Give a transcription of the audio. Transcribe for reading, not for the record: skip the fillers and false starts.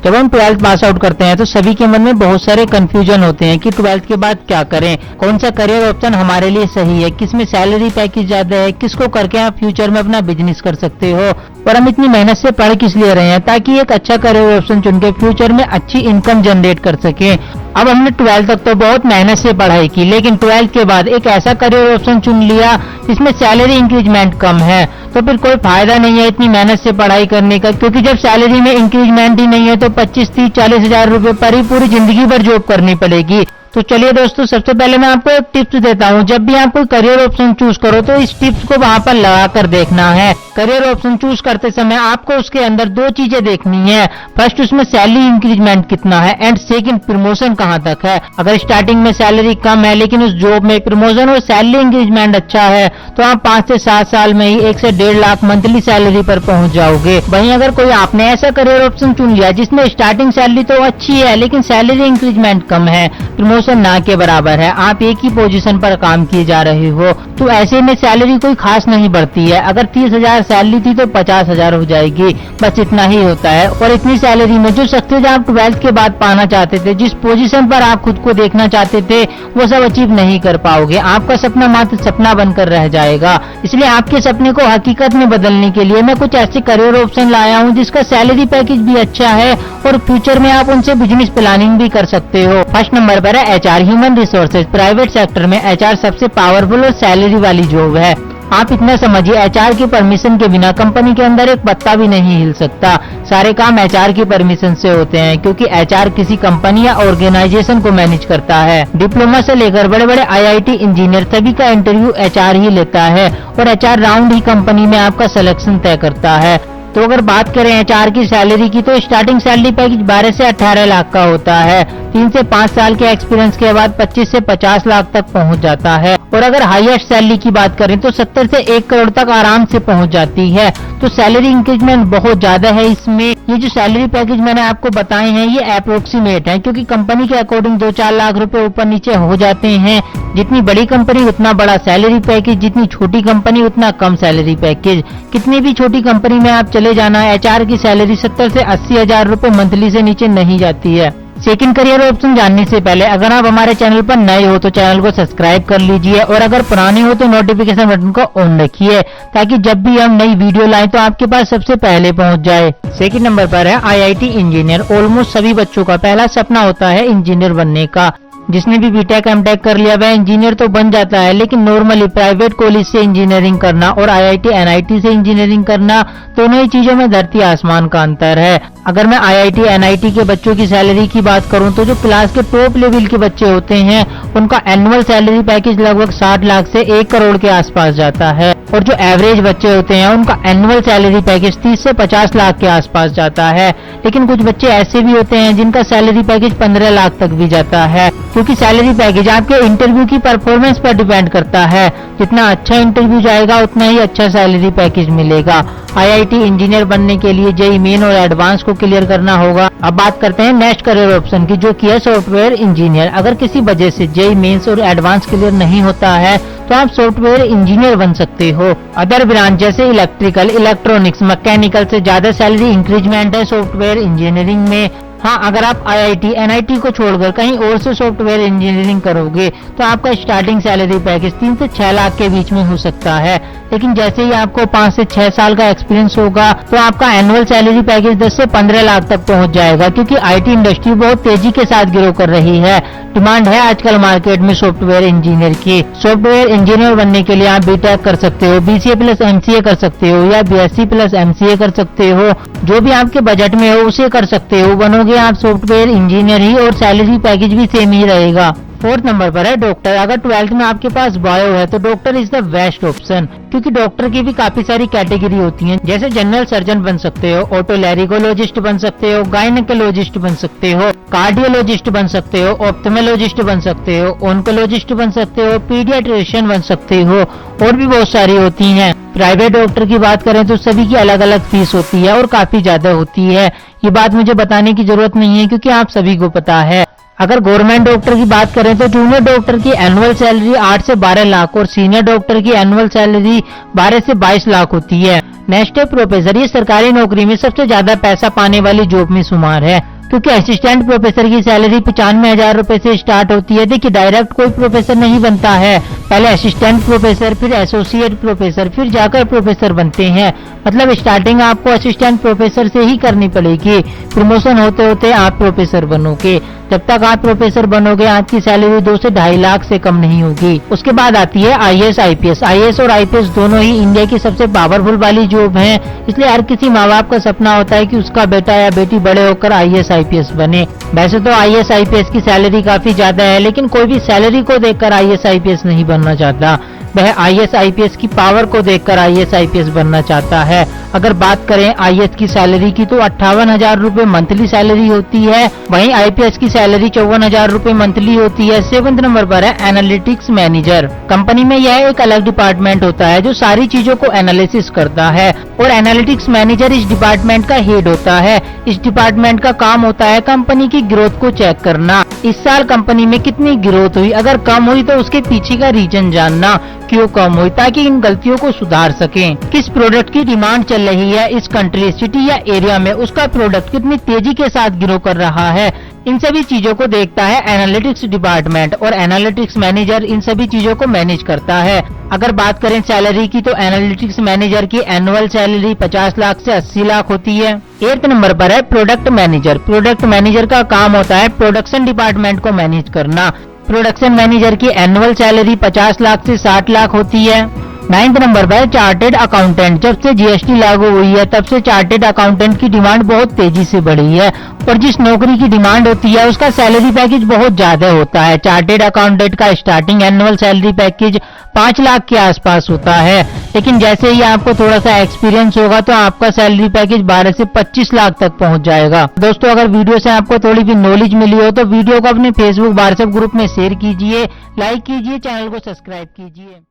जब हम 12th pass out करते हैं तो सभी के मन में बहुत सारे कंफ्यूजन होते हैं कि 12th के बाद क्या करें, कौन सा करियर ऑप्शन हमारे लिए सही है, किसमें सैलरी पैकेज ज्यादा है, किसको करके आप फ्यूचर में अपना बिजनेस कर सकते हो, और हम इतनी मेहनत से पढ़ किस लिए रहे हैं ताकि एक अच्छा करियर ऑप्शन चुन के फ्यूचर में अच्छी इनकम जनरेट कर सके। अब हमने 12th तक तो बहुत मेहनत से पढ़ाई की, लेकिन 12th के बाद एक ऐसा करियर ऑप्शन चुन लिया जिसमें सैलरी इंक्रीजमेंट कम है, तो फिर कोई फायदा नहीं है इतनी मेहनत से पढ़ाई करने का, क्योंकि जब सैलरी में इंक्रीजमेंट ही नहीं है तो 25, 30, 40 हजार रुपए पर ही पूरी जिंदगी भर जॉब करनी पड़ेगी। तो चलिए दोस्तों, सबसे पहले मैं आपको एक टिप्स देता हूँ। जब भी आप कोई करियर ऑप्शन चूज करो तो इस टिप्स को वहां पर लगा कर देखना है। करियर ऑप्शन चूज करते समय आपको उसके अंदर दो चीजें देखनी है। फर्स्ट, उसमें सैलरी इंक्रीजमेंट कितना है, एंड सेकंड, प्रमोशन कहां तक है। अगर स्टार्टिंग में सैलरी कम है लेकिन उस जॉब में प्रमोशन और सैलरी इंक्रीजमेंट अच्छा है तो आप 5 से 7 साल में ही 1 से 1.5 लाख मंथली सैलरी पर पहुंच जाओगे। वहीं अगर कोई आपने ऐसा करियर ऑप्शन चुन लिया जिसमें स्टार्टिंग सैलरी तो अच्छी है लेकिन सैलरी इंक्रीजमेंट कम है, प्रमोशन ना के बराबर है, आप एक ही पोजीशन पर काम किए जा रहे हो, तो ऐसे में सैलरी कोई खास नहीं बढ़ती है। अगर 30,000 सैलरी थी तो 50,000 हो जाएगी, बस इतना ही होता है। और इतनी सैलरी में जो सक्सेस आप 12th के बाद पाना चाहते थे, जिस पोजीशन पर आप खुद को देखना चाहते थे, वो सब अचीव नहीं कर पाओगे। आपका सपना मात्र सपना बनकर रह जाएगा। इसलिए आपके सपने को हकीकत में बदलने के लिए मैं कुछ ऐसे करियर ऑप्शन लाया हूँ जिसका सैलरी पैकेज भी अच्छा है और फ्यूचर में आप उनसे बिजनेस प्लानिंग भी कर सकते हो। फर्स्ट नंबर पर है HR, human resources. Private sector में HR सबसे पावरफुल और सैलरी वाली जॉब है। आप इतना समझिए, HR की परमिशन के बिना कंपनी के अंदर एक पत्ता भी नहीं हिल सकता। सारे काम HR की परमिशन से होते हैं, क्योंकि HR किसी कंपनी या ऑर्गेनाइजेशन को मैनेज करता है। डिप्लोमा से लेकर बड़े बड़े IIT इंजीनियर सभी का इंटरव्यू HR ही लेता है और HR राउंड ही कंपनी में आपका सिलेक्शन तय करता है। तो अगर बात करें HR की सैलरी की तो स्टार्टिंग सैलरी पैकेज 12 से 18 लाख का होता है। 3 से 5 साल के एक्सपीरियंस के बाद 25 से 50 लाख तक पहुंच जाता है। और अगर हाईएस्ट सैलरी की बात करें तो 70 से 1 करोड़ तक आराम से पहुंच जाती है। तो सैलरी इंक्रीजमेंट बहुत ज्यादा है इसमें। ये जो सैलरी पैकेज मैंने आपको बताए हैं ये अप्रोक्सीमेट है, क्योंकि कंपनी के अकॉर्डिंग 2-4 लाख रुपए ऊपर नीचे हो जाते हैं। जितनी बड़ी कंपनी उतना बड़ा सैलरी पैकेज, जितनी छोटी कंपनी उतना कम सैलरी पैकेज। कितनी भी छोटी कंपनी में आप चले जाना, HR की सैलरी 70 से 80 हजार रुपए मंथली से नीचे नहीं जाती है। सेकंड करियर ऑप्शन जानने से पहले अगर आप हमारे चैनल पर नए हो तो चैनल को सब्सक्राइब कर लीजिए, और अगर पुराने हो तो नोटिफिकेशन बटन को ऑन रखिए ताकि जब भी हम नई वीडियो लाएं तो आपके पास सबसे पहले पहुंच जाए। सेकंड नंबर पर है IIT इंजीनियर। ऑलमोस्ट सभी बच्चों का पहला सपना होता है इंजीनियर बनने का। जिसने भी बीटेक एमटेक कर लिया वह इंजीनियर तो बन जाता है, लेकिन नॉर्मली प्राइवेट कॉलेज से इंजीनियरिंग करना और IIT NIT से इंजीनियरिंग करना, दोनों ही चीजों में धरती आसमान का अंतर है। अगर मैं IIT NIT के बच्चों की सैलरी की बात करूं तो जो क्लास के टॉप लेवल के बच्चे होते हैं उनका एनुअल सैलरी पैकेज लगभग 60 लाख से 1 करोड़ के आसपास जाता है, और जो एवरेज बच्चे होते हैं उनका एनुअल सैलरी पैकेज 30 से 50 लाख के आसपास जाता है। लेकिन कुछ बच्चे ऐसे भी होते हैं जिनका सैलरी पैकेज 15 लाख तक भी जाता है, क्योंकि सैलरी पैकेज आपके इंटरव्यू की परफॉर्मेंस पर डिपेंड करता है। जितना अच्छा इंटरव्यू जाएगा उतना ही अच्छा सैलरी पैकेज मिलेगा। IIT इंजीनियर बनने के लिए JEE मेन और एडवांस को क्लियर करना होगा। अब बात करते हैं नेक्स्ट करियर ऑप्शन की, जो कि है सॉफ्टवेयर इंजीनियर। अगर किसी वजह से JEE मेंस और एडवांस क्लियर नहीं होता है तो आप सॉफ्टवेयर इंजीनियर बन सकते हो। अदर ब्रांच जैसे इलेक्ट्रिकल, इलेक्ट्रॉनिक्स, मैकेनिकल से ज्यादा सैलरी इंक्रीजमेंट है सॉफ्टवेयर इंजीनियरिंग में। हाँ, अगर आप IIT NIT को छोड़कर कहीं और से सॉफ्टवेयर इंजीनियरिंग करोगे तो आपका स्टार्टिंग सैलरी पैकेज 3 से 6 लाख के बीच में हो सकता है, लेकिन जैसे ही आपको 5 से 6 साल का एक्सपीरियंस होगा तो आपका एनुअल सैलरी पैकेज 10 से 15 लाख तक पहुंच जाएगा, क्योंकि IT इंडस्ट्री बहुत तेजी के साथ ग्रो कर रही है। डिमांड है आजकल मार्केट में सॉफ्टवेयर इंजीनियर की। सॉफ्टवेयर इंजीनियर बनने के लिए आप बीटेक कर सकते हो, BCA प्लस MCA कर सकते हो, या BSc प्लस MCA कर सकते हो। जो भी आपके बजट में हो उसे कर सकते हो। बनोगे आप सॉफ्टवेयर इंजीनियर ही और सैलरी पैकेज भी सेम ही रहेगा। फोर्थ नंबर पर है डॉक्टर। अगर 12th में आपके पास बायो है तो doctor is the best option, क्योंकि डॉक्टर की भी काफी सारी कैटेगरी होती हैं। जैसे जनरल सर्जन बन सकते हो, ओटोलैरिंगोलॉजिस्ट बन सकते हो, गायनेकोलॉजिस्ट बन सकते हो, कार्डियोलॉजिस्ट बन सकते हो, ऑप्थेमोलॉजिस्ट बन सकते हो, ऑन्कोलॉजिस्ट बन सकते हो, पीडियाट्रिशियन बन सकते हो, और भी बहुत सारी होती हैं। प्राइवेट डॉक्टर की बात करें तो सभी की अलग अलग फीस होती है और काफी ज्यादा होती है। ये बात मुझे बताने की जरूरत नहीं है क्योंकि आप सभी को पता है। अगर गवर्नमेंट डॉक्टर की बात करें तो जूनियर डॉक्टर की एनुअल सैलरी 8 से 12 लाख और सीनियर डॉक्टर की एनुअल सैलरी 12 से 22 लाख होती है। नेक्स्ट है प्रोफेसर। ये सरकारी नौकरी में सबसे ज्यादा पैसा पाने वाली जॉब में शुमार है। क्योंकि असिस्टेंट प्रोफेसर की सैलरी 95,000 रुपए से स्टार्ट होती है। देखिए डायरेक्ट कोई प्रोफेसर नहीं बनता है, पहले असिस्टेंट प्रोफेसर, फिर एसोसिएट प्रोफेसर, फिर जाकर प्रोफेसर बनते हैं। मतलब स्टार्टिंग आपको असिस्टेंट प्रोफेसर से ही करनी पड़ेगी, प्रमोशन होते होते आप प्रोफेसर बनोगे। जब तक आप प्रोफेसर बनोगे आपकी सैलरी 2 से 2.5 लाख से कम नहीं होगी। उसके बाद आती है आईएएस आईपीएस। आईएएस और आईपीएस दोनों ही इंडिया की सबसे पावरफुल वाली जॉब है, इसलिए हर किसी माँ बाप का सपना होता है कि उसका बेटा या बेटी बड़े होकर आईएएस आईपीएस बने। वैसे तो आईएएस आईपीएस की सैलरी काफी ज्यादा है, लेकिन कोई भी सैलरी को देखकर आईएएस आईपीएस नहीं बनना चाहता, वह आईएएस आईपीएस की पावर को देखकर आईएएस आईपीएस बनना चाहता है। अगर बात करें आईएएस की सैलरी की तो 58,000 रुपए मंथली सैलरी होती है, वहीं आईपीएस की सैलरी 54,000 रुपए मंथली होती है। 7वें नंबर पर है एनालिटिक्स मैनेजर। कंपनी में यह एक अलग डिपार्टमेंट होता है जो सारी चीजों को एनालिसिस करता है, और एनालिटिक्स मैनेजर इस डिपार्टमेंट का हेड होता है। इस डिपार्टमेंट का काम होता है कंपनी की ग्रोथ को चेक करना। इस साल कंपनी में कितनी ग्रोथ हुई, अगर कम हुई तो उसके पीछे का रीजन जानना, क्यों कम हुई, ताकि इन गलतियों को सुधार सकें। किस प्रोडक्ट की डिमांड चल रही है इस कंट्री, सिटी या एरिया में, उसका प्रोडक्ट कितनी तेजी के साथ ग्रो कर रहा है, इन सभी चीजों को देखता है एनालिटिक्स डिपार्टमेंट, और एनालिटिक्स मैनेजर इन सभी चीजों को मैनेज करता है। अगर बात करें सैलरी की तो एनालिटिक्स मैनेजर की एनुअल सैलरी 50 लाख से 80 लाख होती है। 8वें नंबर पर है प्रोडक्ट मैनेजर। प्रोडक्ट मैनेजर का काम होता है प्रोडक्शन डिपार्टमेंट को मैनेज करना। प्रोडक्शन मैनेजर की एनुअल सैलरी 50 लाख से 60 लाख होती है। 9वें नंबर पर चार्टेड अकाउंटेंट। जब से जीएसटी लागू हुई है तब से चार्टेड अकाउंटेंट की डिमांड बहुत तेजी से बढ़ी है, और जिस नौकरी की डिमांड होती है उसका सैलरी पैकेज बहुत ज्यादा होता है। चार्टेड अकाउंटेंट का starting annual salary package 5 lakh के आसपास होता है, लेकिन जैसे ही आपको थोड़ा सा एक्सपीरियंस होगा तो आपका सैलरी पैकेज 12 से 25 लाख तक पहुंच जाएगा। दोस्तों अगर वीडियो से आपको थोड़ी भी नॉलेज मिली हो तो वीडियो को अपने फेसबुक व्हाट्सएप ग्रुप में शेयर कीजिए, लाइक कीजिए, चैनल को सब्सक्राइब कीजिए।